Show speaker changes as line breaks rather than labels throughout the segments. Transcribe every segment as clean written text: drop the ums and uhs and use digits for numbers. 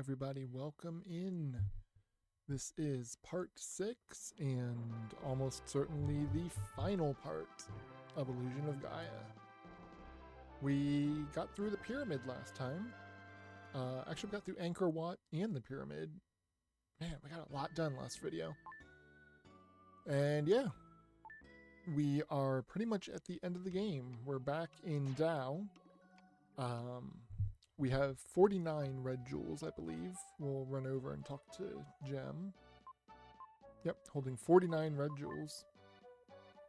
everybody. Welcome in. This is part 6 and almost certainly the final part of Illusion of Gaia. We got through the pyramid last time. Actually, we got through Angkor Wat and the pyramid. Man, we got a lot done last video. And yeah, we are pretty much at the end of the game. We're back in Tao. We have 49 red jewels, I believe. We'll run over and talk to Gem. Yep, holding 49 red jewels.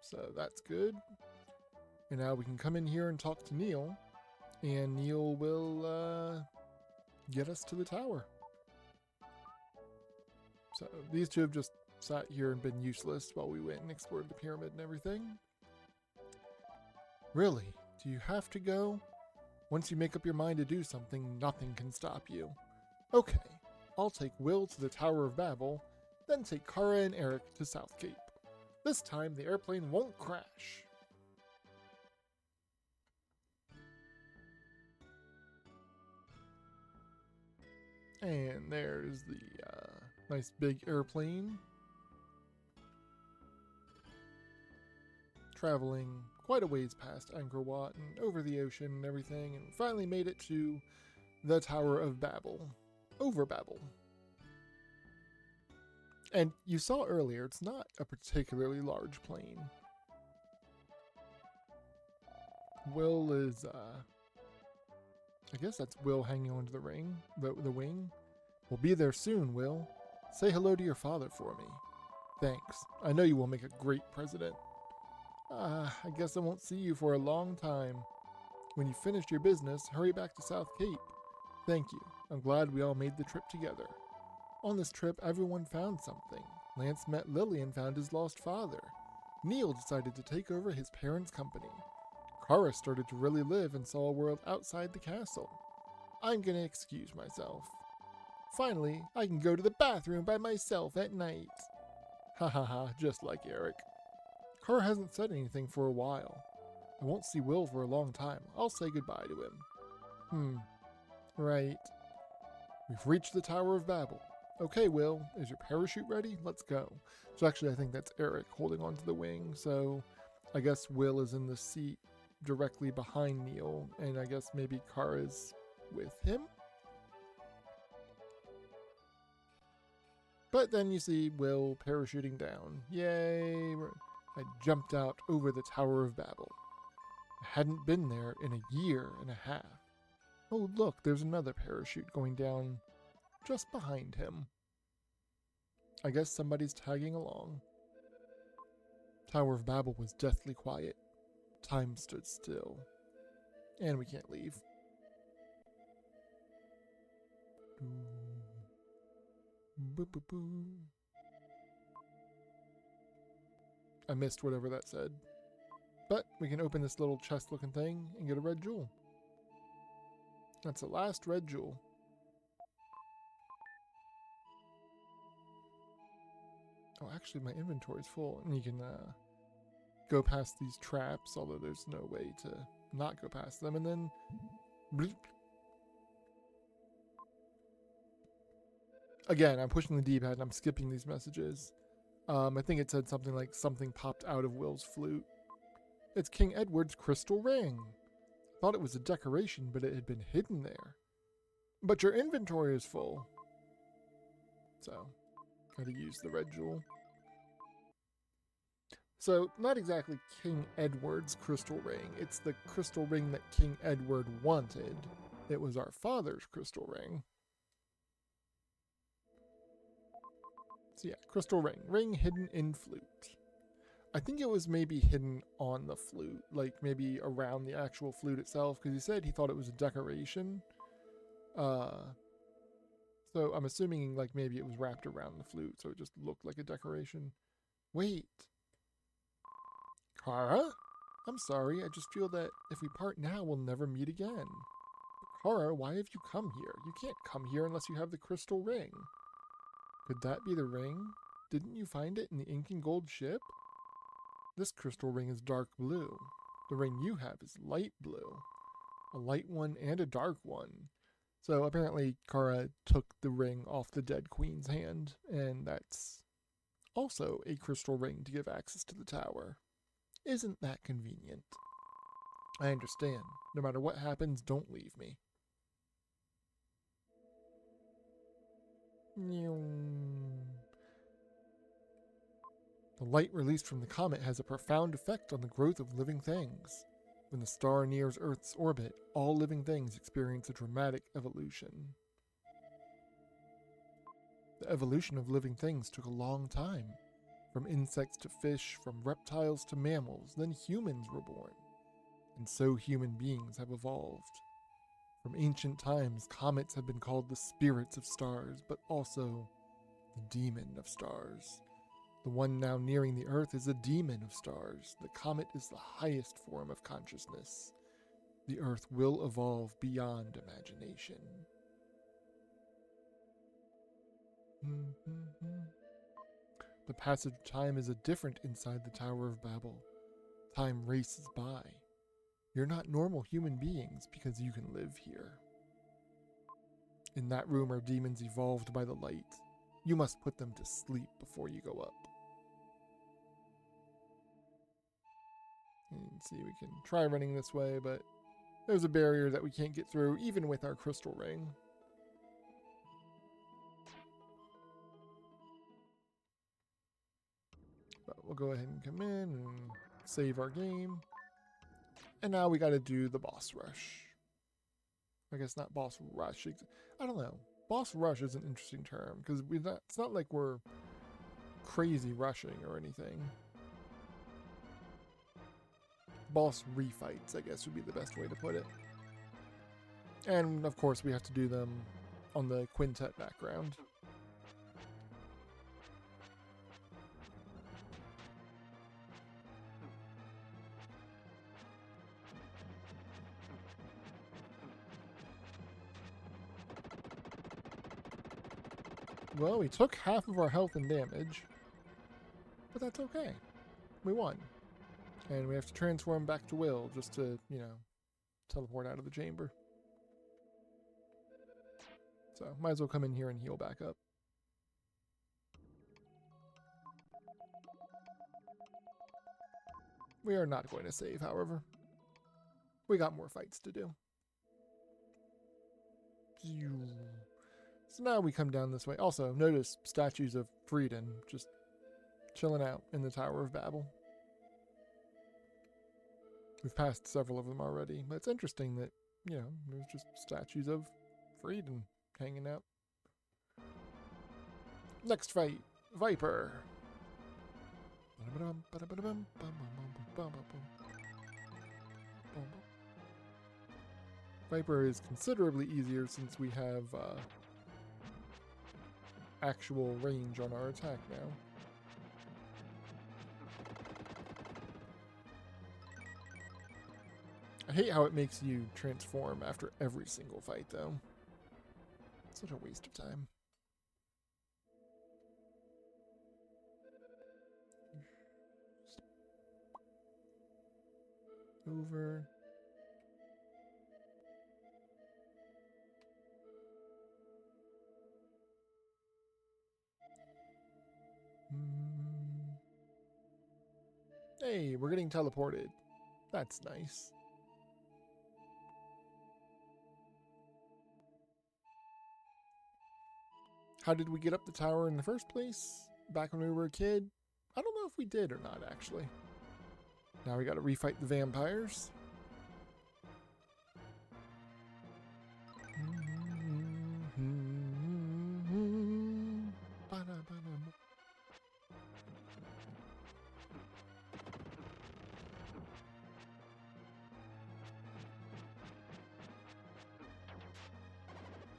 So that's good. And now we can come in here and talk to Neil. And Neil will get us to the tower. So these two have just sat here and been useless while we went and explored the pyramid and everything. Really? Do you have to go? Once you make up your mind to do something, nothing can stop you. Okay, I'll take Will to the Tower of Babel, then take Kara and Eric to South Cape. This time the airplane won't crash. And there's the nice big airplane. Traveling quite a ways past Angkor Wat and over the ocean and everything, and finally made it to the Tower of Babel. Over Babel. And you saw earlier, it's not a particularly large plane. Will is, I guess that's Will hanging onto the ring, the wing. We'll be there soon, Will. Say hello to your father for me. Thanks. I know you will make a great president. I guess I won't see you for a long time. When you finished your business, hurry back to South Cape. Thank you. I'm glad we all made the trip together. On this trip, everyone found something. Lance met Lily and found his lost father. Neil decided to take over his parents' company. Kara started to really live and saw a world outside the castle. I'm gonna excuse myself. Finally, I can go to the bathroom by myself at night. Ha ha ha, just like Eric. Kara hasn't said anything for a while. I won't see Will for a long time. I'll say goodbye to him. Right. We've reached the Tower of Babel. Okay, Will, is your parachute ready? Let's go. So actually, I think that's Eric holding onto the wing, so I guess Will is in the seat directly behind Neil, and I guess maybe Kara's with him? But then you see Will parachuting down. Yay! I jumped out over the Tower of Babel. I hadn't been there in a year and a half. Oh look, there's another parachute going down just behind him. I guess somebody's tagging along. Tower of Babel was deathly quiet. Time stood still. And we can't leave. Boo boo boo. I missed whatever that said. But we can open this little chest looking thing and get a red jewel. That's the last red jewel. Oh, actually my inventory's full, and you can go past these traps, although there's no way to not go past them, and then bleep. Again, I'm pushing the D-pad and I'm skipping these messages. I think it said something like something popped out of Will's flute. It's King Edward's crystal ring. Thought it was a decoration, but it had been hidden there. But your inventory is full. So, gotta use the red jewel. So, not exactly King Edward's crystal ring. It's the crystal ring that King Edward wanted. It was our father's crystal ring. So yeah, crystal ring. Ring hidden in flute. I think it was maybe hidden on the flute, like maybe around the actual flute itself, because he said he thought it was a decoration. So I'm assuming like maybe it was wrapped around the flute, so it just looked like a decoration. Wait. Kara? I'm sorry, I just feel that if we part now, we'll never meet again. But Kara, why have you come here? You can't come here unless you have the crystal ring. Could that be the ring? Didn't you find it in the ink and gold ship? This crystal ring is dark blue. The ring you have is light blue. A light one and a dark one. So apparently Kara took the ring off the dead queen's hand, and that's also a crystal ring to give access to the tower. Isn't that convenient? I understand. No matter what happens, don't leave me. The light released from the comet has a profound effect on the growth of living things. When the star nears Earth's orbit, all living things experience a dramatic evolution. The evolution of living things took a long time. From insects to fish, from reptiles to mammals, then humans were born. And so human beings have evolved. From ancient times, comets have been called the spirits of stars, but also the demon of stars. The one now nearing the Earth is a demon of stars. The comet is the highest form of consciousness. The Earth will evolve beyond imagination. The passage of time is different inside the Tower of Babel. Time races by. You're not normal human beings because you can live here. In that room are demons evolved by the light. You must put them to sleep before you go up. And see, we can try running this way, but there's a barrier that we can't get through, even with our crystal ring. But we'll go ahead and come in and save our game. And now we gotta do the boss rush. I guess not boss rush. I don't know. Boss rush is an interesting term, because it's not like we're crazy rushing or anything. Boss refights, I guess, would be the best way to put it. And, of course, we have to do them on the quintet background. Well, we took half of our health and damage, but that's okay. We won. And we have to transform back to Will just to, you know, teleport out of the chamber. So, might as well come in here and heal back up. We are not going to save, however. We got more fights to do. So now we come down this way. Also, notice statues of Freedom just chilling out in the Tower of Babel. We've passed several of them already, but it's interesting that, you know, there's just statues of Freedom hanging out. Next fight, Viper. Viper is considerably easier since we have actual range on our attack now. I hate how it makes you transform after every single fight, though. Such a waste of time. Over. Hey, we're getting teleported. That's nice. How did we get up the tower in the first place? Back when we were a kid? I don't know if we did or not, actually. Now we gotta refight the vampires.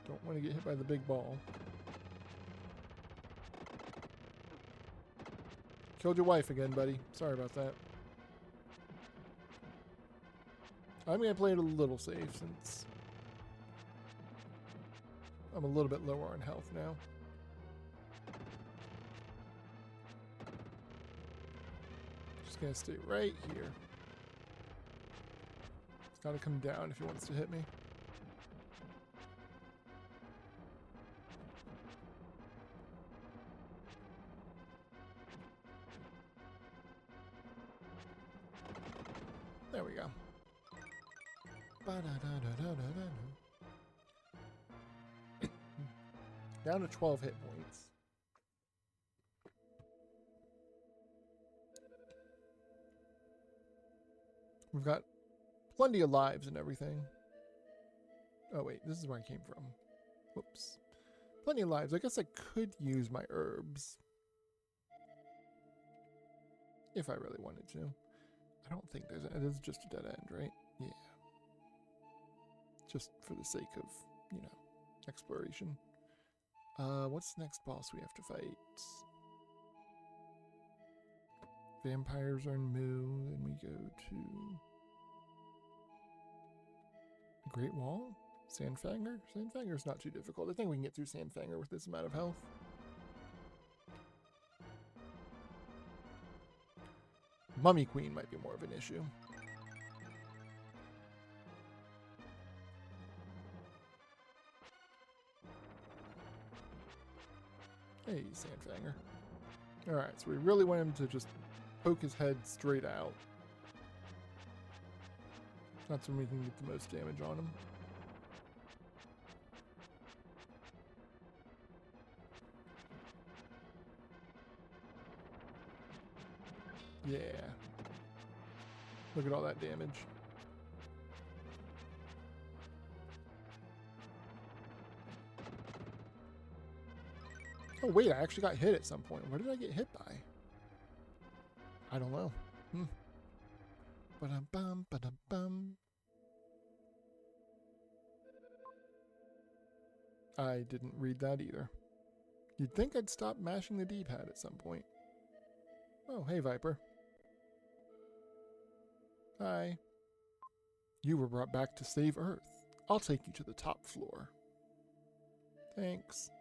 Don't want to get hit by the big ball. Killed your wife again, buddy. Sorry about that. I'm going to play it a little safe since I'm a little bit lower on health now. Just going to stay right here. It's got to come down if he wants to hit me. There we go. Ba-da-da-da-da-da-da. Down to 12 hit points. We've got plenty of lives and everything. Oh wait, this is where I came from. Whoops. Plenty of lives. I guess I could use my herbs. If I really wanted to. I don't think there's it is just a dead end, right? Yeah. Just for the sake of, you know, exploration. What's the next boss we have to fight? Vampires are in Moo, then we go to Great Wall? Sandfanger? Sandfanger's not too difficult. I think we can get through Sandfanger with this amount of health. Mummy Queen might be more of an issue. Hey, Sandfanger. Alright, so we really want him to just poke his head straight out. That's when we can get the most damage on him. Yeah. Look at all that damage. Oh wait, I actually got hit at some point. What did I get hit by? I don't know. Ba-dum-bum, ba-dum-bum. I didn't read that either. You'd think I'd stop mashing the D-pad at some point. Oh, hey Viper. Hi. You were brought back to save Earth. I'll take you to the top floor. Thanks.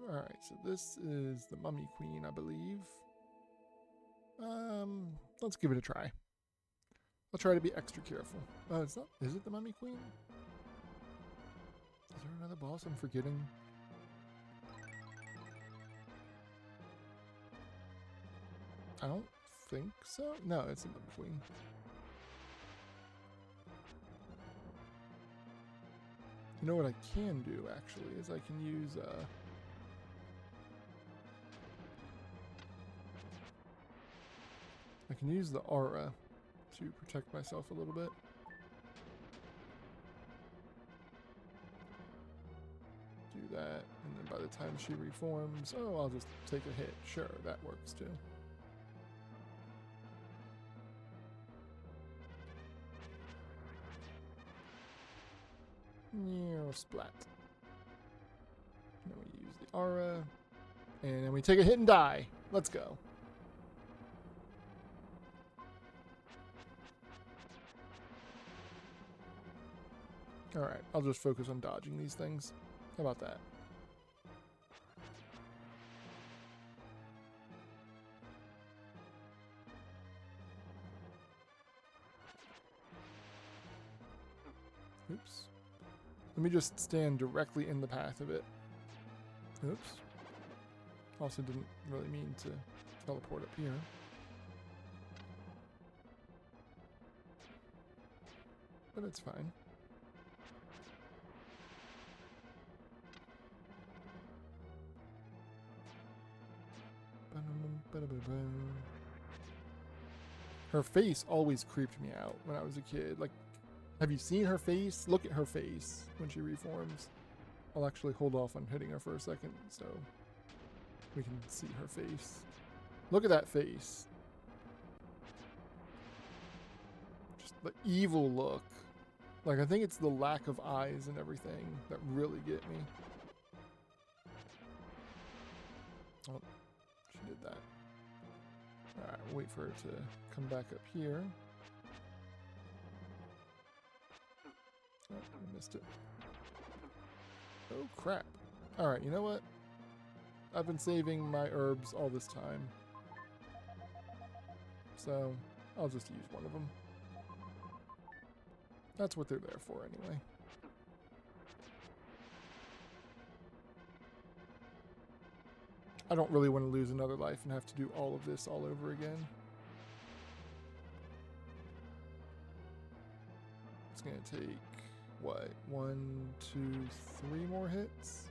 Alright, so this is the Mummy Queen, I believe. Let's give it a try. I'll try to be extra careful. Oh, it's not. Is it the Mummy Queen? Is there another boss I'm forgetting? I don't think so. No, it's the Mummy Queen. You know what I can do, actually, is I can use, I can use the aura to protect myself a little bit. Do that, and then by the time she reforms, oh, I'll just take a hit. Sure, that works too. Splat. Then we use the aura, and then we take a hit and die. Let's go. Alright, I'll just focus on dodging these things. How about that? Oops. Let me just stand directly in the path of it. Oops. Also didn't really mean to teleport up here. But it's fine. Her face always creeped me out when I was a kid. Like, have you seen her face? Look at her face when she reforms. I'll actually hold off on hitting her for a second so we can see her face. Look at that face. Just the evil look. Like, I think it's the lack of eyes and everything that really get me. Oh, she did that. Alright, we'll wait for her to come back up here. Oh, I missed it. Oh, crap. Alright, you know what? I've been saving my herbs all this time. So, I'll just use one of them. That's what they're there for anyway. I don't really want to lose another life and have to do all of this all over again. It's going to take, what, 1, 2, 3 more hits?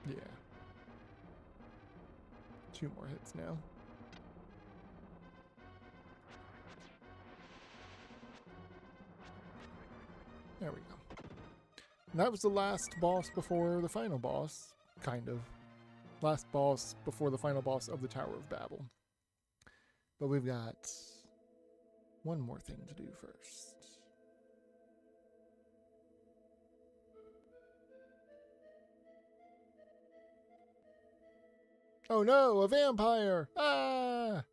Yeah. 2 more hits now. There we go. And that was the last boss before the final boss, kind of. Last boss before the final boss of the Tower of Babel. But we've got one more thing to do first. Oh no, a vampire! Ah!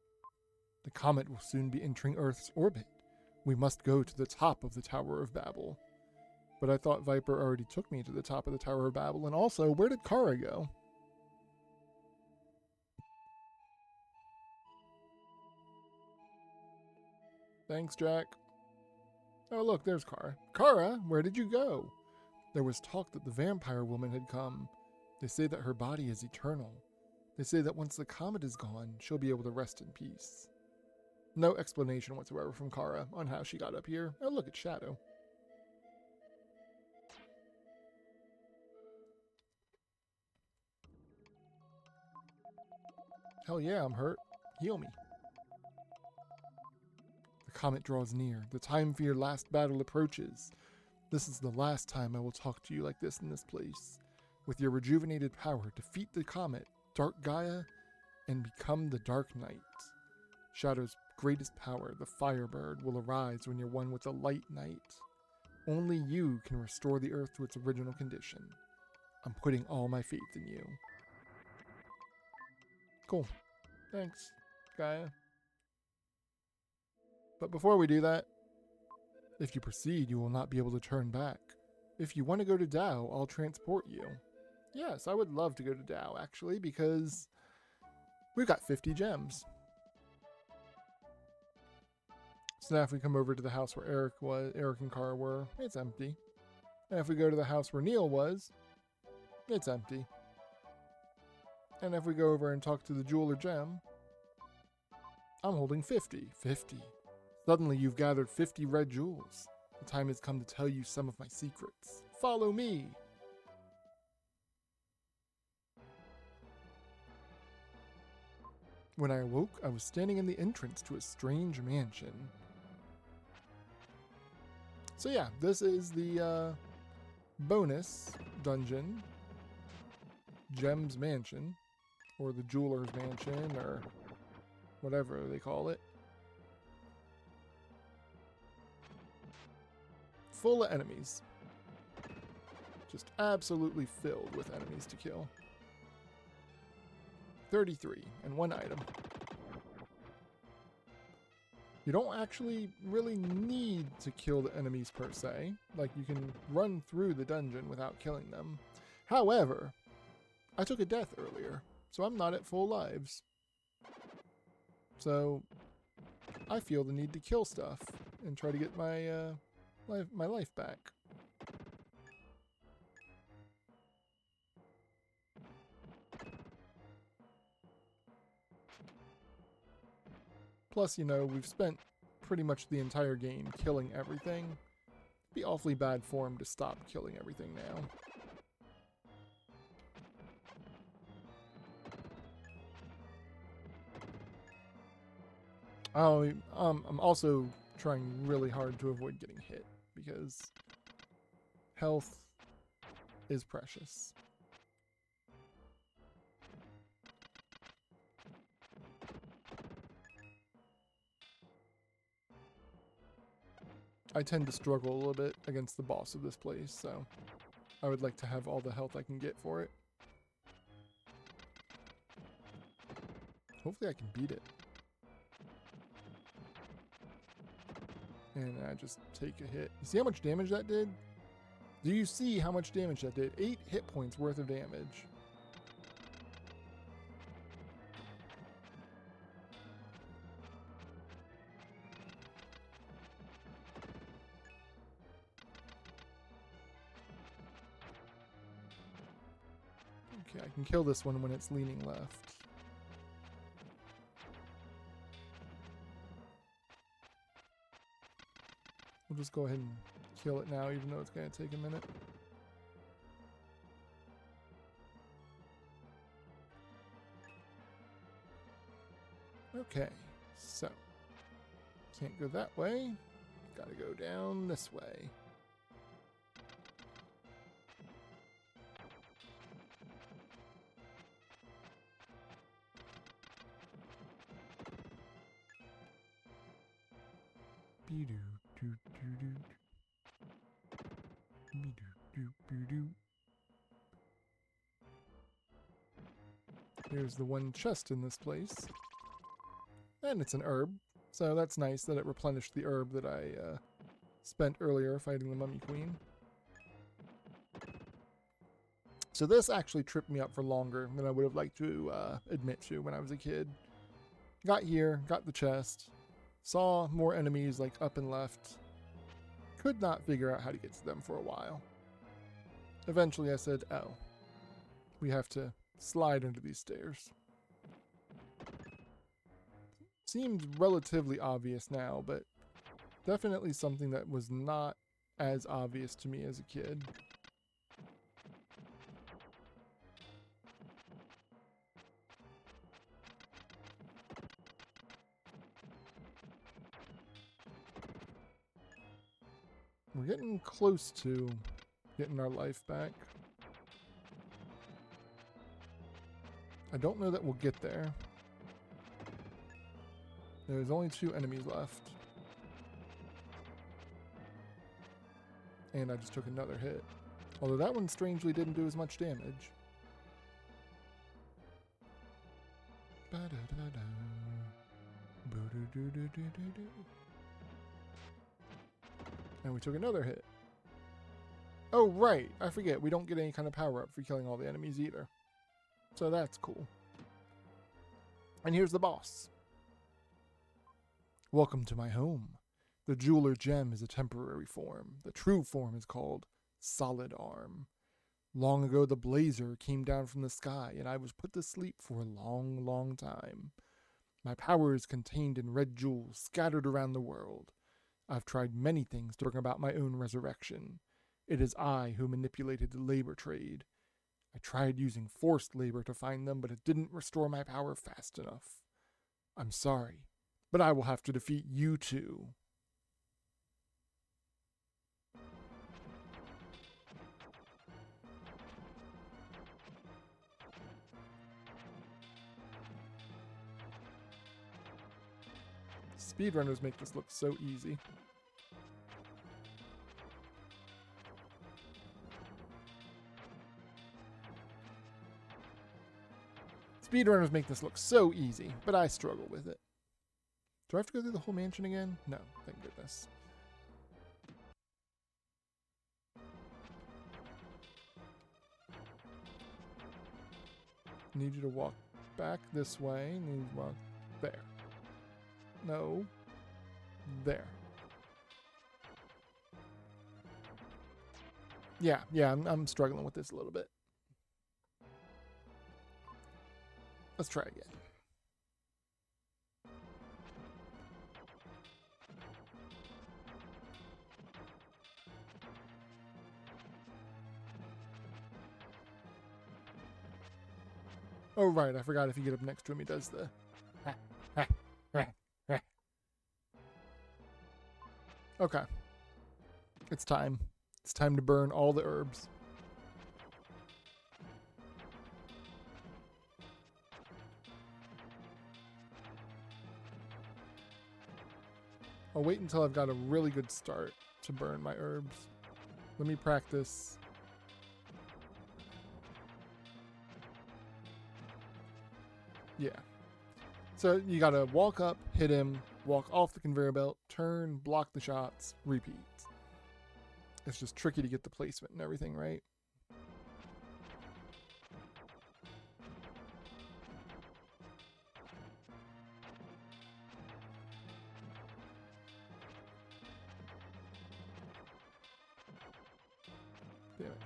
The comet will soon be entering Earth's orbit. We must go to the top of the Tower of Babel. But I thought Viper already took me to the top of the Tower of Babel, and also, where did Kara go? Thanks, Jack. Oh look, there's Kara. Kara, where did you go? There was talk that the vampire woman had come. They say that her body is eternal. They say that once the comet is gone, she'll be able to rest in peace. No explanation whatsoever from Kara on how she got up here. Oh look, it's Shadow. Hell yeah, I'm hurt. Heal me. The comet draws near. The time for your last battle approaches. This is the last time I will talk to you like this in this place. With your rejuvenated power, defeat the comet, Dark Gaia, and become the Dark Knight. Shadow's greatest power, the Firebird, will arise when you're one with the Light Knight. Only you can restore the Earth to its original condition. I'm putting all my faith in you. Cool. Thanks, Gaia. But before we do that, if you proceed, you will not be able to turn back. If you want to go to Tao, I'll transport you. Yes, I would love to go to Tao, actually, because we've got 50 gems. So now if we come over to the house where Eric and Kara were, it's empty. And if we go to the house where Neil was, it's empty. And if we go over and talk to the jeweler gem, I'm holding 50. 50. Suddenly you've gathered 50 red jewels. The time has come to tell you some of my secrets. Follow me. When I awoke, I was standing in the entrance to a strange mansion. So yeah, this is the bonus dungeon, Gem's Mansion, or the Jeweler's Mansion, or whatever they call it. Full of enemies. Just absolutely filled with enemies to kill. 33, and 1 item. You don't actually really need to kill the enemies per se. Like, you can run through the dungeon without killing them. However, I took a death earlier, so I'm not at full lives. So, I feel the need to kill stuff and try to get my life back. Plus, you know, we've spent pretty much the entire game killing everything. It'd be awfully bad form to stop killing everything now. I'm also trying really hard to avoid getting hit, because health is precious. I tend to struggle a little bit against the boss of this place, so I would like to have all the health I can get for it. Hopefully I can beat it. And I just take a hit. You see how much damage that did? Do you see how much damage that did? 8 hit points worth of damage. Okay, I can kill this one when it's leaning left. We'll just go ahead and kill it now, even though it's going to take a minute. Okay, so can't go that way. Gotta go down this way. Here's the one chest in this place. And it's an herb, so that's nice that it replenished the herb that I spent earlier fighting the Mummy Queen. So this actually tripped me up for longer than I would have liked to admit to when I was a kid. Got here, got the chest, saw more enemies like up and left. Could not figure out how to get to them for a while. Eventually I said, oh, we have to slide under these stairs. Seems relatively obvious now, but definitely something that was not as obvious to me as a kid. We're getting close to getting our life back. I don't know that we'll get there. There's only 2 enemies left. And I just took another hit. Although that one strangely didn't do as much damage. And we took another hit. Oh, right. I forget. We don't get any kind of power up for killing all the enemies either. So that's cool. And here's the boss. Welcome to my home. The jeweler gem is a temporary form. The true form is called Solid Arm. Long ago the blazer came down from the sky and I was put to sleep for a long, long time. My power is contained in red jewels scattered around the world. I've tried many things to bring about my own resurrection. It is I who manipulated the labor trade. I tried using forced labor to find them, but it didn't restore my power fast enough. I'm sorry, but I will have to defeat you too. Speedrunners make this look so easy. Speedrunners make this look so easy, but I struggle with it. Do I have to go through the whole mansion again? No, thank goodness. Need you to walk back this way. Need you to walk there. No. There. Yeah, I'm struggling with this a little bit. Let's try again. Oh, right, I forgot if you get up next to him, he does the... Okay. It's time. It's time to burn all the herbs. I'll wait until I've got a really good start to burn my herbs. Let me practice. Yeah. So you gotta walk up, hit him, walk off the conveyor belt, turn, block the shots, repeat. It's just tricky to get the placement and everything right. Damn it.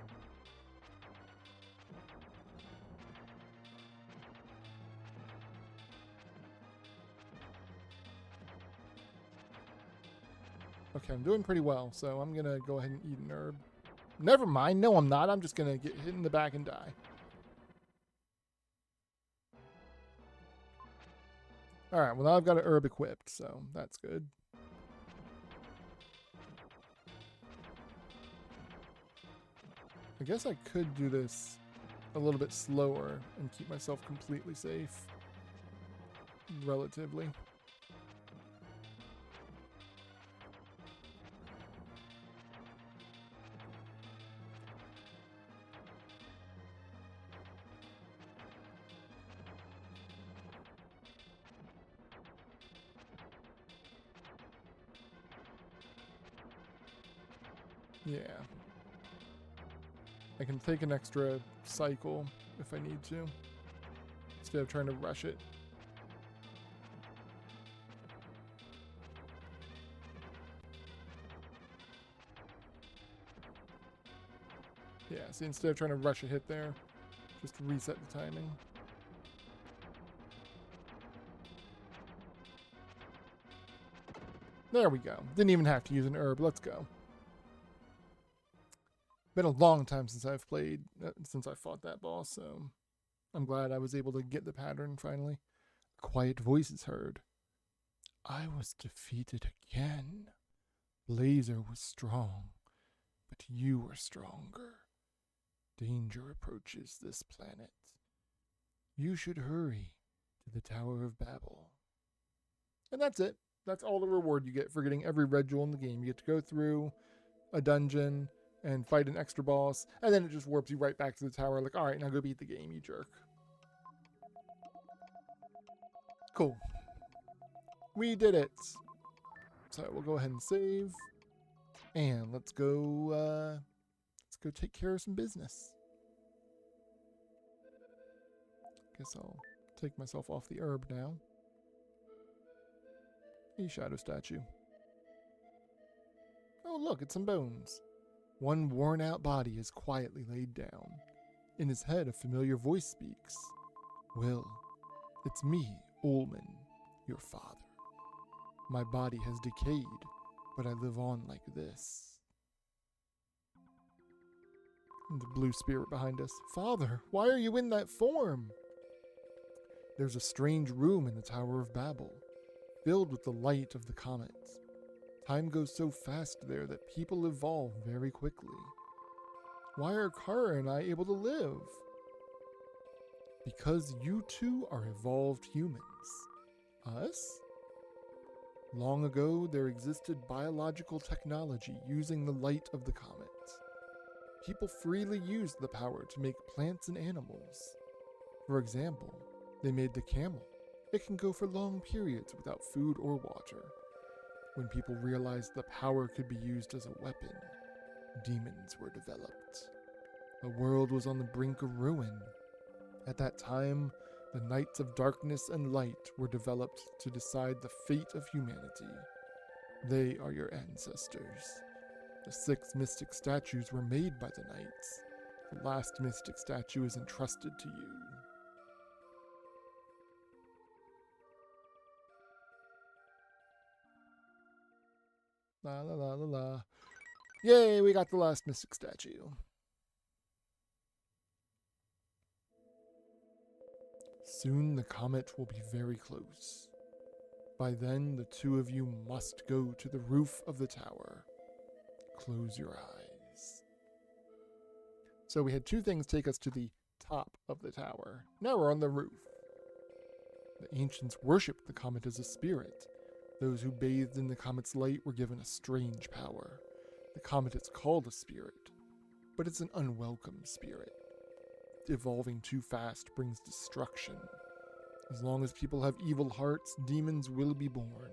Okay, I'm doing pretty well, so I'm gonna go ahead and eat an herb. Never mind. No, I'm not. I'm just gonna get hit in the back and die. Alright, well now I've got an herb equipped, so that's good. I guess I could do this a little bit slower and keep myself completely safe. Relatively. Yeah. I can take an extra cycle if I need to, instead of trying to rush it. Yeah, see, instead of trying to rush a hit there, just reset the timing. There we go. Didn't even have to use an herb. Let's go. Been a long time since I've played, since I fought that boss, so I'm glad I was able to get the pattern finally. A quiet voice is heard. I was defeated again. Blazer was strong, but you were stronger. Danger approaches this planet. You should hurry to the Tower of Babel. And that's it. That's all the reward you get for getting every red jewel in the game. You get to go through a dungeon and fight an extra boss, and then it just warps you right back to the tower, like, alright, now go beat the game, you jerk. Cool. We did it. So we'll go ahead and save. And let's go take care of some business. Guess I'll take myself off the herb now. A shadow statue. Oh look, it's some bones. One worn-out body is quietly laid down. In his head, a familiar voice speaks. Will, it's me, Ullman, your father. My body has decayed, but I live on like this. And the blue spirit behind us. Father, why are you in that form? There's a strange room in the Tower of Babel, filled with the light of the comet. Time goes so fast there that people evolve very quickly. Why are Kara and I able to live? Because you two are evolved humans. Us? Long ago, there existed biological technology using the light of the comet. People freely used the power to make plants and animals. For example, they made the camel. It can go for long periods without food or water. When people realized the power could be used as a weapon, demons were developed. The world was on the brink of ruin. At that time, the Knights of Darkness and Light were developed to decide the fate of humanity. They are your ancestors. The 6 mystic statues were made by the Knights. The last mystic statue is entrusted to you. La la la la la. Yay, we got the last mystic statue. Soon the comet will be very close. By then, the two of you must go to the roof of the tower. Close your eyes. So we had 2 things take us to the top of the tower. Now we're on the roof. The ancients worshipped the comet as a spirit. Those who bathed in the comet's light were given a strange power. The comet is called a spirit, but it's an unwelcome spirit. Evolving too fast brings destruction. As long as people have evil hearts, demons will be born.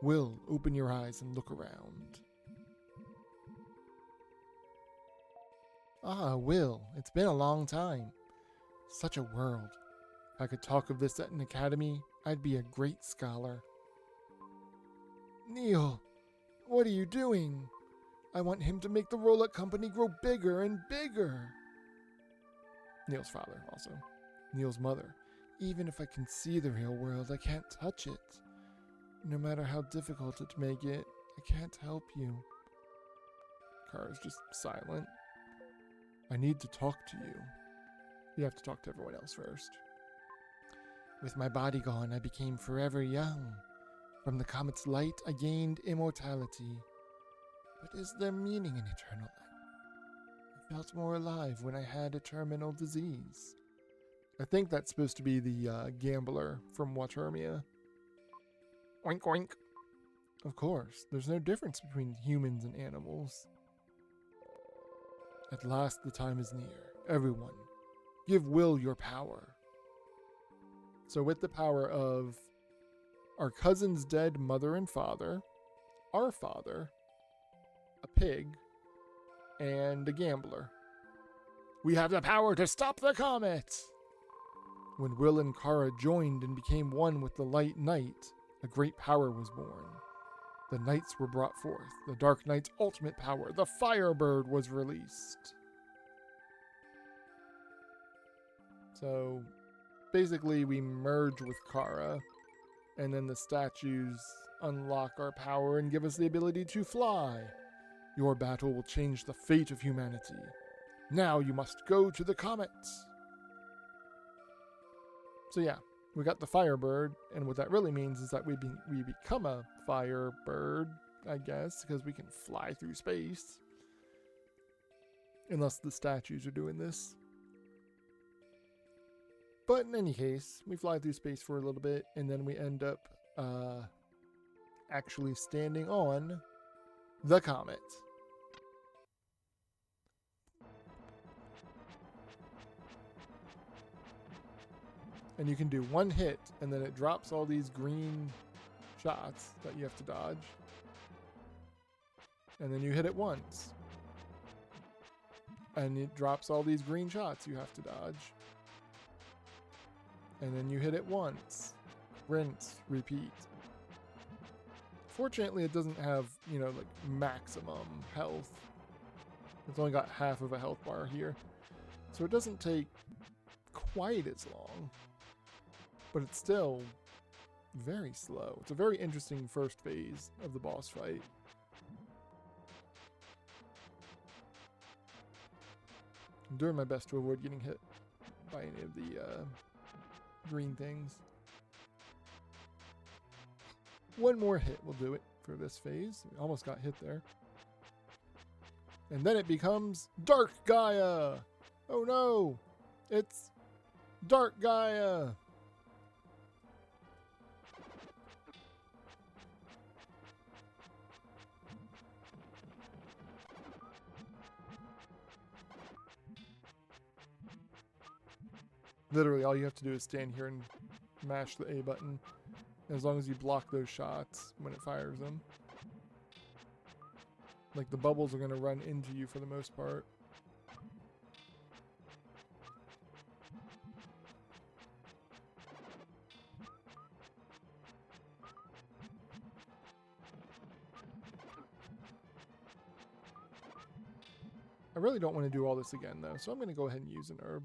Will, open your eyes and look around. Ah, Will, it's been a long time. Such a world. If I could talk of this at an academy, I'd be a great scholar. Neil, what are you doing? I want him to make the Roll-Up Company grow bigger and bigger. Neil's father, also. Neil's mother. Even if I can see the real world, I can't touch it. No matter how difficult it may get, I can't help you. Kara's just silent. I need to talk to you. You have to talk to everyone else first. With my body gone, I became forever young. From the comet's light, I gained immortality. But is there meaning in eternal life? I felt more alive when I had a terminal disease. I think that's supposed to be the gambler from Watermia. Oink oink. Of course, there's no difference between humans and animals. At last the time is near. Everyone, give Will your power. So with the power of our cousin's dead mother and father, our father, a pig, and a gambler, we have the power to stop the comet! When Will and Kara joined and became one with the light night, a great power was born. The knights were brought forth. The Dark Knight's ultimate power, the Firebird, was released. So, basically we merge with Kara, and then the statues unlock our power and give us the ability to fly. Your battle will change the fate of humanity. Now you must go to the comet. So yeah, we got the Firebird, and what that really means is that we become a Firebird, I guess, because we can fly through space. Unless the statues are doing this. But in any case, we fly through space for a little bit, and then we end up actually standing on the comet. And you can do one hit, and then it drops all these green shots that you have to dodge. And then you hit it once. And it drops all these green shots you have to dodge. And then you hit it once. Rinse, repeat. Fortunately, it doesn't have, like maximum health. It's only got half of a health bar here. So it doesn't take quite as long. But it's still very slow. It's a very interesting first phase of the boss fight. I'm doing my best to avoid getting hit by any of the green things. One more hit will do it for this phase. We almost got hit there. And then it becomes Dark Gaia! Oh no! It's Dark Gaia! Literally, all you have to do is stand here and mash the A button. As long as you block those shots when it fires them. Like, the bubbles are going to run into you for the most part. I really don't want to do all this again, though, so I'm going to go ahead and use an herb.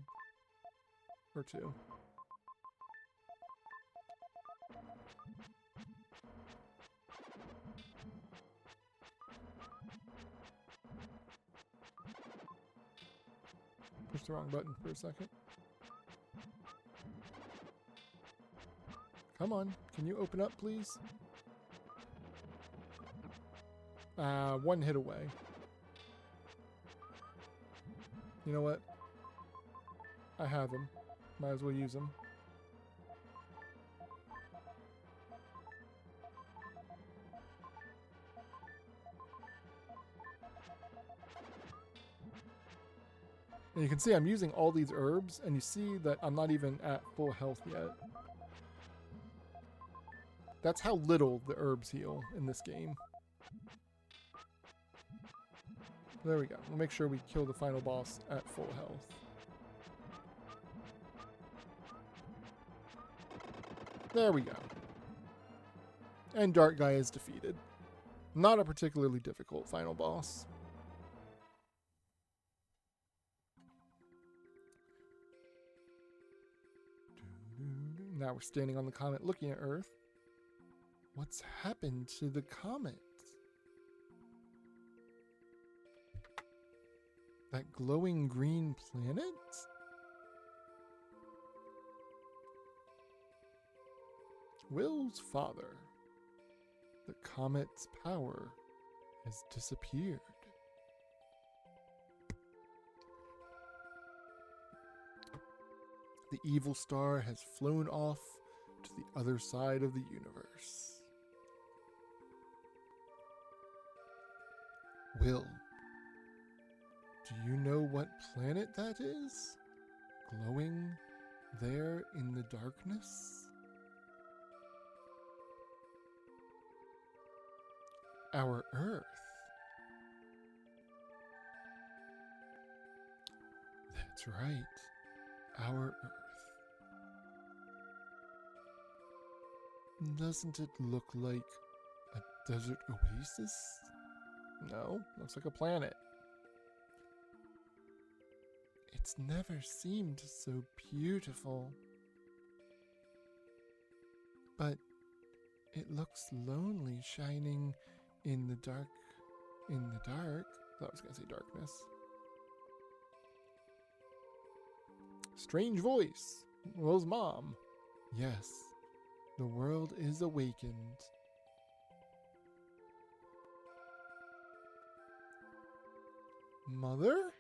Or two. Push the wrong button for a second. Come on, can you open up, please? One hit away. You know what? I have him. Might as well use them. And you can see I'm using all these herbs, and you see that I'm not even at full health yet. That's how little the herbs heal in this game. There we go. We'll make sure we kill the final boss at full health. There we go. And Dark Gaia is defeated. Not a particularly difficult final boss. Now we're standing on the comet looking at Earth. What's happened to the comet? That glowing green planet? Will's father. The comet's power has disappeared. The evil star has flown off to the other side of the universe. Will, do you know what planet that is? Glowing there in the darkness? Our Earth. That's right. Our Earth. Doesn't it look like a desert oasis? No, looks like a planet. It's never seemed so beautiful. But it looks lonely shining in the dark. I was going to say darkness. Strange voice. Will's mom. Yes, the world is awakened. Mother?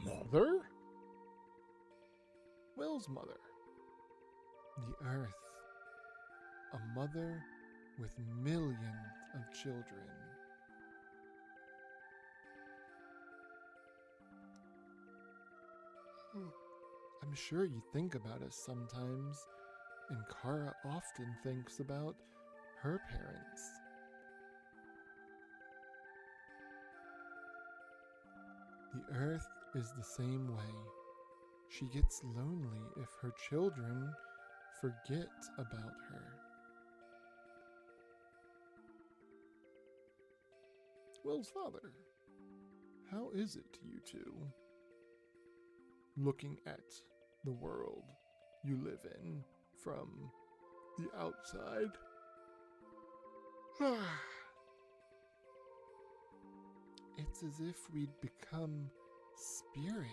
Mother? Will's mother. The Earth. A mother with millions of children. I'm sure you think about us sometimes, and Kara often thinks about her parents. The Earth is the same way. She gets lonely if her children forget about her. Will's father, how is it you two? Looking at the world you live in from the outside. It's as if we'd become spirits.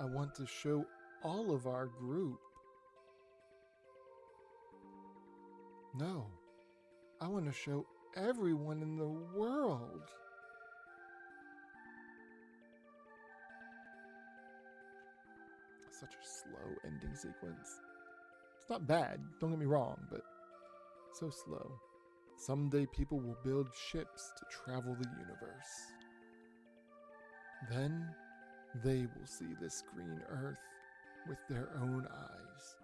I want to show all of our group. No, I want to show everyone in the world. Such a slow ending sequence. It's not bad, don't get me wrong, but so slow. Someday people will build ships to travel the universe. Then they will see this green earth with their own eyes.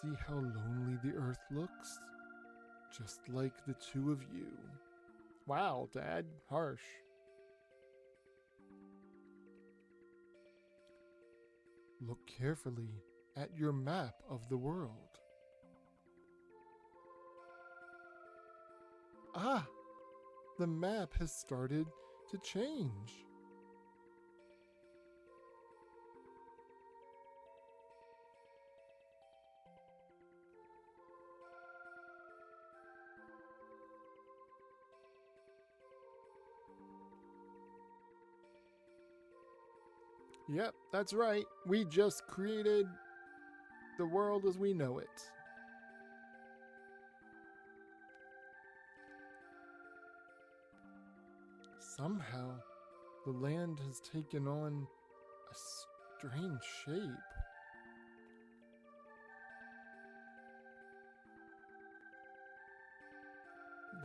See how lonely the earth looks? Just like the two of you. Wow, Dad, harsh. Look carefully at your map of the world. Ah, the map has started to change. Yep, that's right. We just created the world as we know it. Somehow, the land has taken on a strange shape.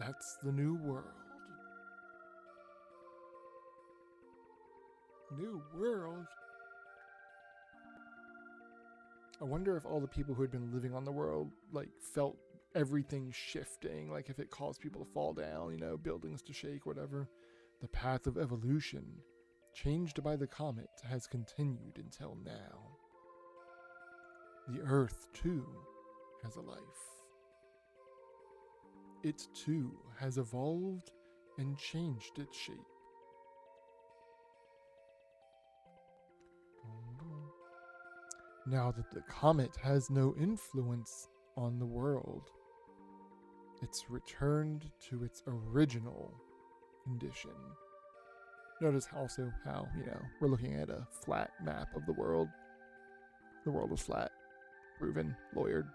That's the new world. New world? I wonder if all the people who had been living on the world, felt everything shifting, if it caused people to fall down, buildings to shake, whatever. The path of evolution, changed by the comet, has continued until now. The Earth, too, has a life. It, too, has evolved and changed its shape. Now that the comet has no influence on the world, it's returned to its original condition. Notice also how, we're looking at a flat map of the world. The world is flat. Proven. Lawyered.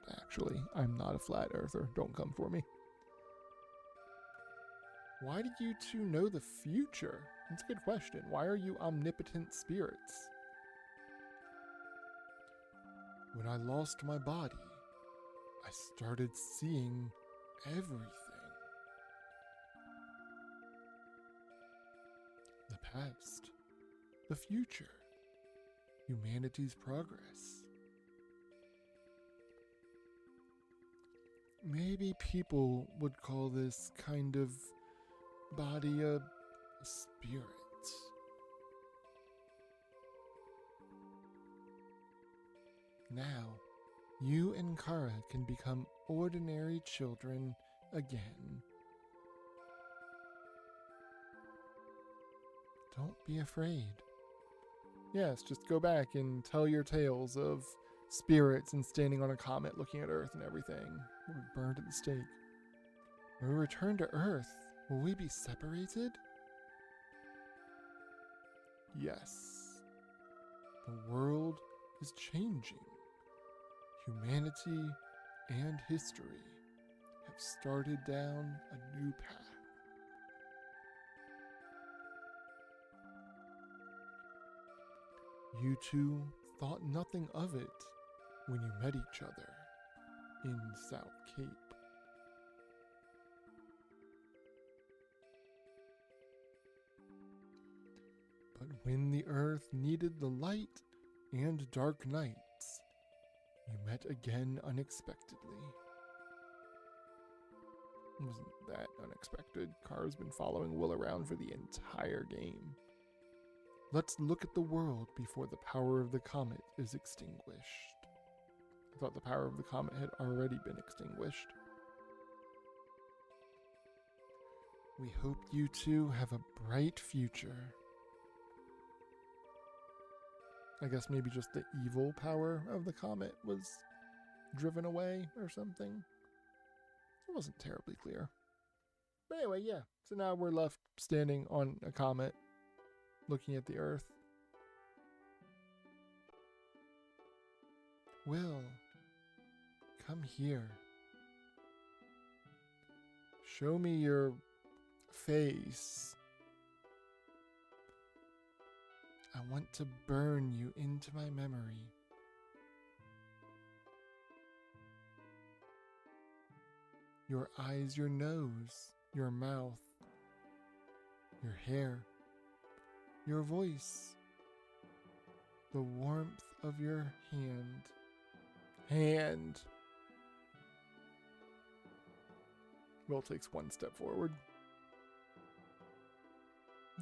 Not actually. I'm not a flat earther. Don't come for me. Why do you two know the future? That's a good question. Why are you omnipotent spirits? When I lost my body, I started seeing everything. The past, the future, humanity's progress. Maybe people would call this kind of body a spirit. Now, you and Kara can become ordinary children again. Don't be afraid. Yes, just go back and tell your tales of spirits and standing on a comet looking at Earth and everything. We'll be burned at the stake. When we return to Earth, will we be separated? Yes. The world is changing. Humanity and history have started down a new path. You two thought nothing of it when you met each other in South Cape. But when the Earth needed the light and dark nights, you met again unexpectedly. Wasn't that unexpected? Kara's been following Will around for the entire game. Let's look at the world before the power of the comet is extinguished. I thought the power of the comet had already been extinguished. We hope you two have a bright future. I guess maybe just the evil power of the comet was driven away or something. It wasn't terribly clear. But anyway, yeah. So now we're left standing on a comet, looking at the Earth. Will, come here. Show me your face. I want to burn you into my memory. Your eyes, your nose, your mouth, your hair, your voice, the warmth of your hand. Will takes one step forward.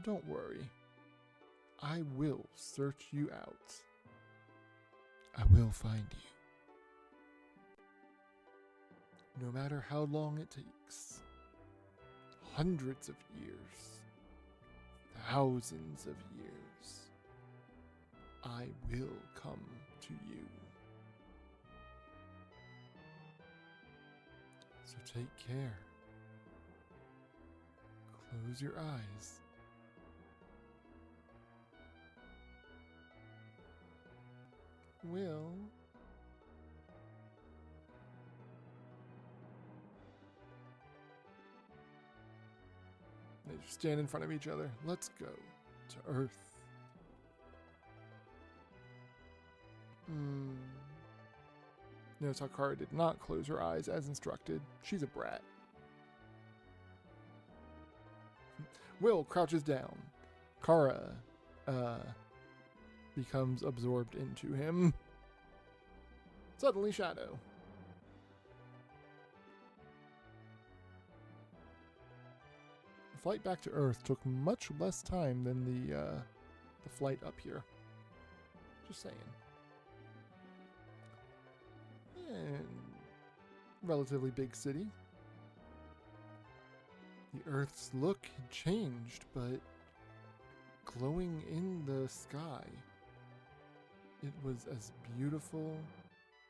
Don't worry. I will search you out. I will find you. No matter how long it takes. Hundreds of years. Thousands of years. I will come to you. So take care. Close your eyes. Will. They just stand in front of each other. Let's go to Earth. Notice how Kara did not close her eyes as instructed. She's a brat. Will crouches down. Kara becomes absorbed into him. Suddenly shadow. The flight back to Earth took much less time than the flight up here. Just saying. And relatively big city. The Earth's look had changed, but glowing in the sky It was as beautiful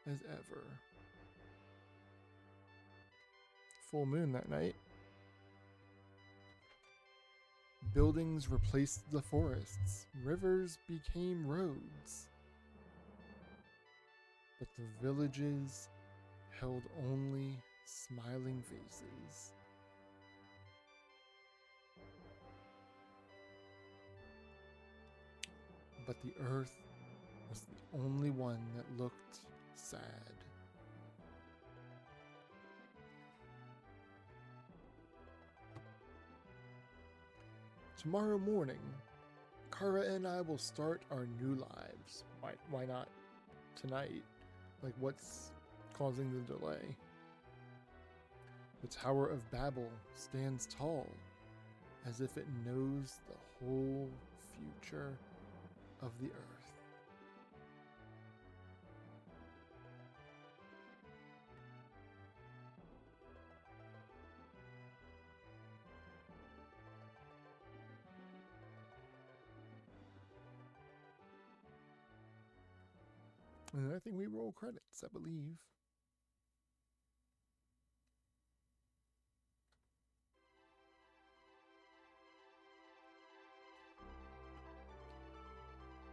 as ever. Full moon that night. Buildings replaced the forests. Rivers became roads. But the villages held only smiling faces. But the earth was the only one that looked sad. Tomorrow morning, Kara and I will start our new lives. Why not tonight? Like, what's causing the delay? The Tower of Babel stands tall, as if it knows the whole future of the earth. And I think we roll credits, I believe.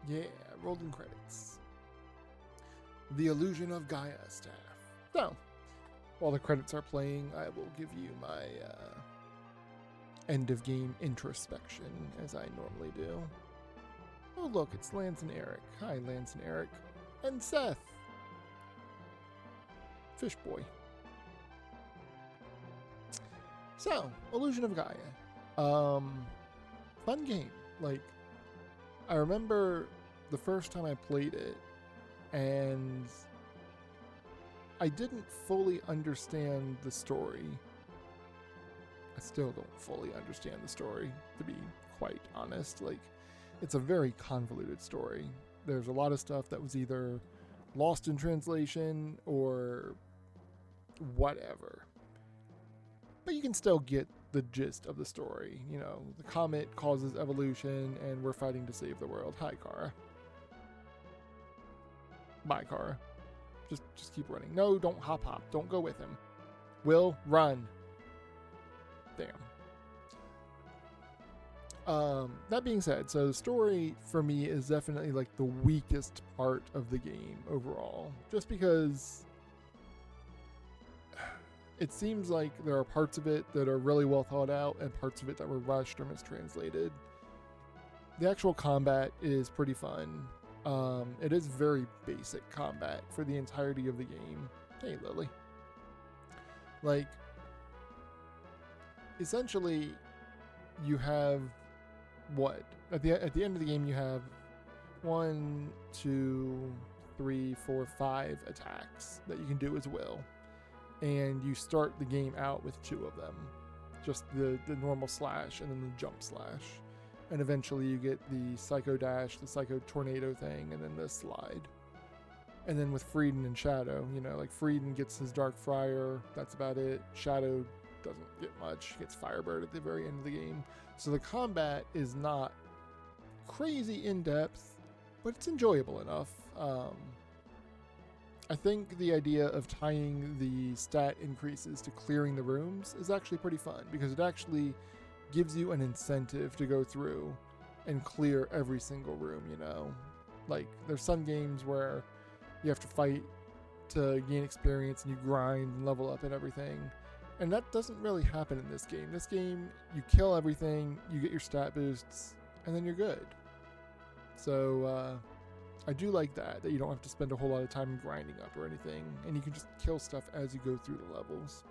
Yeah, rolling credits. The Illusion of Gaia staff. So, while the credits are playing, I will give you my end of game introspection, as I normally do. Oh look, it's Lance and Eric. Hi, Lance and Eric. And Zeph. Fish boy. So, Illusion of Gaia. Fun game. Like, I remember the first time I played it, and I didn't fully understand the story. I still don't fully understand the story, to be quite honest. Like, it's a very convoluted story. There's a lot of stuff that was either lost in translation or whatever. But you can still get the gist of the story. You know, the comet causes evolution and we're fighting to save the world. Hi, Kara. Bye, Kara. Just keep running. No, don't hop. Don't go with him. Will, run. Damn. That being said, so the story for me is definitely like the weakest part of the game overall. Just because it seems like there are parts of it that are really well thought out and parts of it that were rushed or mistranslated. The actual combat is pretty fun. It is very basic combat for the entirety of the game. Hey, Lily. Like, essentially, you have what? At the end of the game, you have 1, 2, 3, 4, 5 attacks that you can do as will. And you start the game out with 2 of them. Just the normal slash and then the jump slash. And eventually you get the Psycho Dash, the Psycho Tornado thing, and then the slide. And then with Frieden and Shadow, you know, like Frieden gets his Dark Friar, that's about it. Shadow doesn't get much, gets Firebird at the very end of the game. So the combat is not crazy in-depth, but it's enjoyable enough. I think the idea of tying the stat increases to clearing the rooms is actually pretty fun, because it actually gives you an incentive to go through and clear every single room, you know? Like, there's some games where you have to fight to gain experience and you grind and level up and everything. And that doesn't really happen in this game. This game, you kill everything, you get your stat boosts, and then you're good. So, I do like that you don't have to spend a whole lot of time grinding up or anything, and you can just kill stuff as you go through the levels.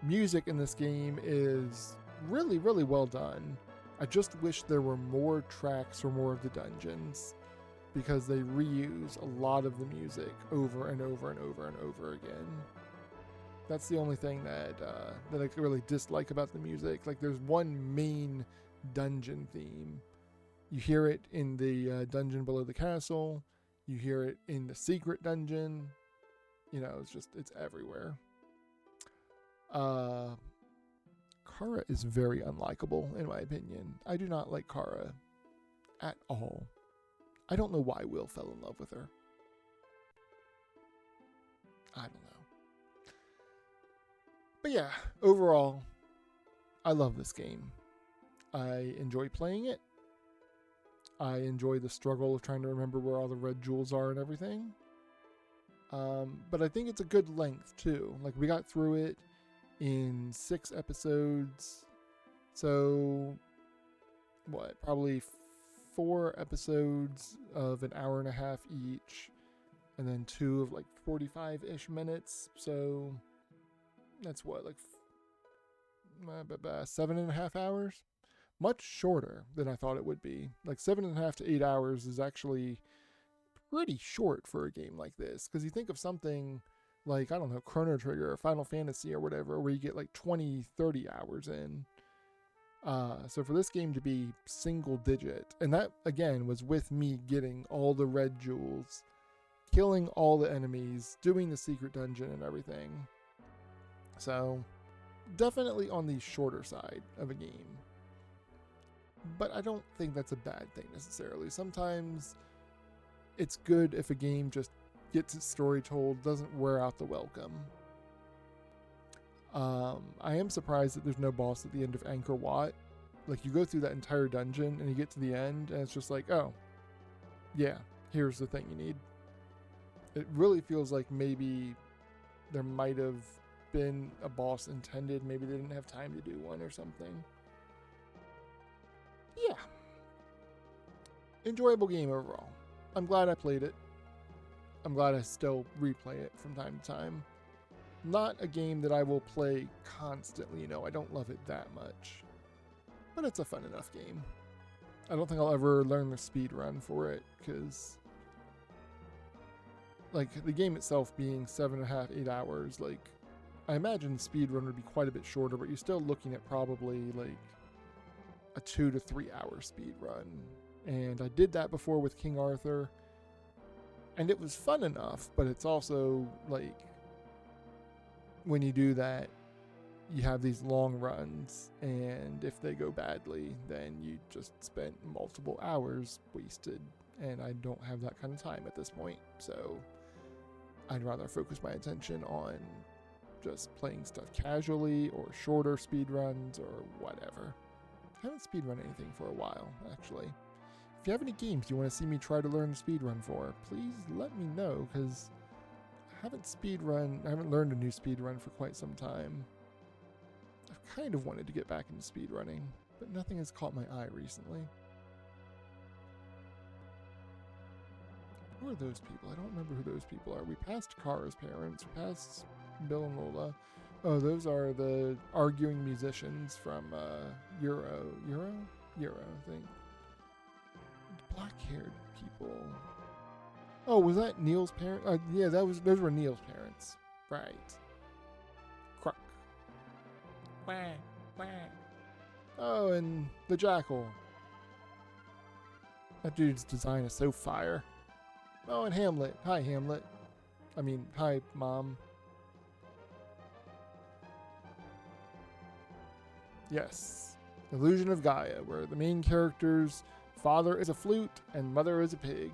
Music in this game is really, really well done. I just wish there were more tracks for more of the dungeons, because they reuse a lot of the music over and over and over and over again. That's the only thing that I really dislike about the music. Like, there's one main dungeon theme. You hear it in the dungeon below the castle. You hear it in the secret dungeon. You know, it's everywhere. Kara is very unlikable, in my opinion. I do not like Kara at all. I don't know why Will fell in love with her. I don't know. But yeah, overall, I love this game. I enjoy playing it. I enjoy the struggle of trying to remember where all the red jewels are and everything. But I think it's a good length too. Like, we got through it in 6 episodes. So, what, probably 4 episodes of an hour and a half each. And then 2 of like 45-ish minutes. So, that's what, like 7.5 hours? Much shorter than I thought it would be. Like 7.5 to 8 hours is actually pretty short for a game like this. Because you think of something like, I don't know, Chrono Trigger or Final Fantasy or whatever, where you get like 20, 30 hours in. So for this game to be single digit, and that again was with me getting all the red jewels, killing all the enemies, doing the secret dungeon and everything. So definitely on the shorter side of a game. But I don't think that's a bad thing necessarily. Sometimes it's good if a game just gets its story told, doesn't wear out the welcome. I am surprised that there's no boss at the end of Angkor Wat. Like, you go through that entire dungeon and you get to the end and it's just like, oh, yeah, here's the thing you need. It really feels like maybe there might have been a boss intended. Maybe they didn't have time to do one or something. Yeah. Enjoyable game overall. I'm glad I played it. I'm glad I still replay it from time to time. Not a game that I will play constantly, you know, I don't love it that much. But it's a fun enough game. I don't think I'll ever learn the speed run for it, because like, the game itself being 7.5, 8 hours, like, I imagine the speed run would be quite a bit shorter, but you're still looking at probably like a 2 to 3 hour speed run. And I did that before with King Arthur, and it was fun enough, but it's also like, when you do that, you have these long runs, and if they go badly, then you just spent multiple hours wasted, and I don't have that kind of time at this point, so I'd rather focus my attention on just playing stuff casually, or shorter speed runs, or whatever. I haven't speedrun anything for a while, actually. If you have any games you want to see me try to learn the speedrun for, please let me know, because I haven't learned a new speedrun for quite some time. I've kind of wanted to get back into speedrunning, but nothing has caught my eye recently. Who are those people? I don't remember who those people are. We passed Kara's parents, we passed Bill and Lola. Oh, those are the arguing musicians from Euro, I think. Black-haired people. Oh, was that Neil's parents? Yeah, those were Neil's parents. Right. Croc. Quack, quack. Oh, and the jackal. That dude's design is so fire. Oh, and Hamlet. Hi, Hamlet. Hi, Mom. Yes. Illusion of Gaia, where the main character's father is a flute and mother is a pig.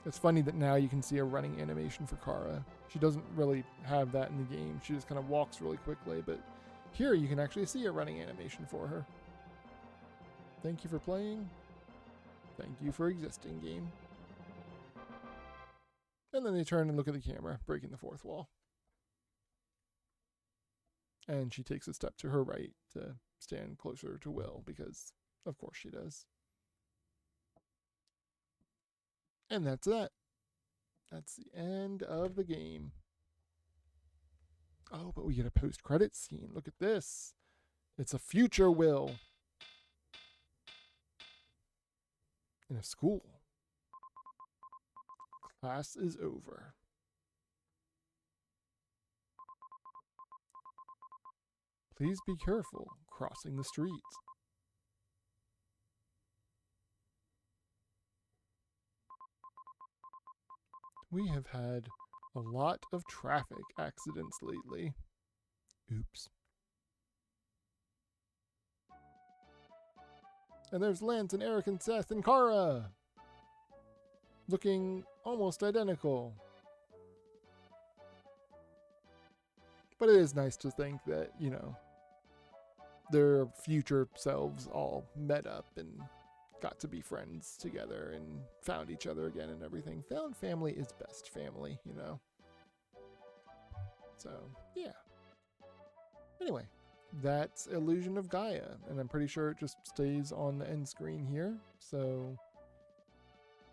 It's funny that now you can see a running animation for Kara. She doesn't really have that in the game. She just kind of walks really quickly, but here you can actually see a running animation for her. Thank you for playing. Thank you for existing, game. And then they turn and look at the camera, breaking the fourth wall. And she takes a step to her right to stand closer to Will, because of course she does. And that's that. That's the end of the game. Oh, but we get a post-credits scene. Look at this. It's a future Will. In a school. Class is over. Please be careful crossing the streets. We have had a lot of traffic accidents lately. Oops. And there's Lance and Eric and Seth and Kara, looking almost identical. But it is nice to think that, you know, their future selves all met up and got to be friends together and found each other again and everything. Found family is best family, you know. So, yeah. Anyway, that's Illusion of Gaia, and I'm pretty sure it just stays on the end screen here. So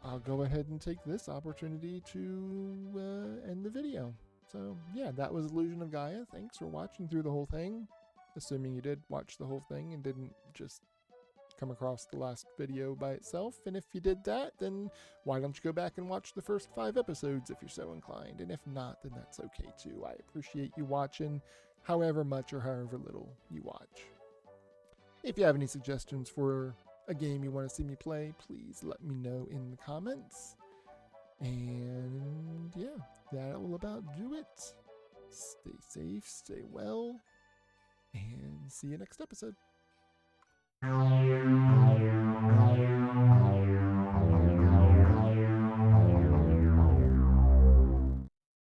I'll go ahead and take this opportunity to end the video. So yeah, that was Illusion of Gaia. Thanks for watching through the whole thing. Assuming you did watch the whole thing and didn't just come across the last video by itself. And if you did that, then why don't you go back and watch the first 5 episodes if you're so inclined. And if not, then that's okay too. I appreciate you watching however much or however little you watch. If you have any suggestions for a game you want to see me play, please let me know in the comments. And yeah, that will about do it. Stay safe, stay well, and see you next episode.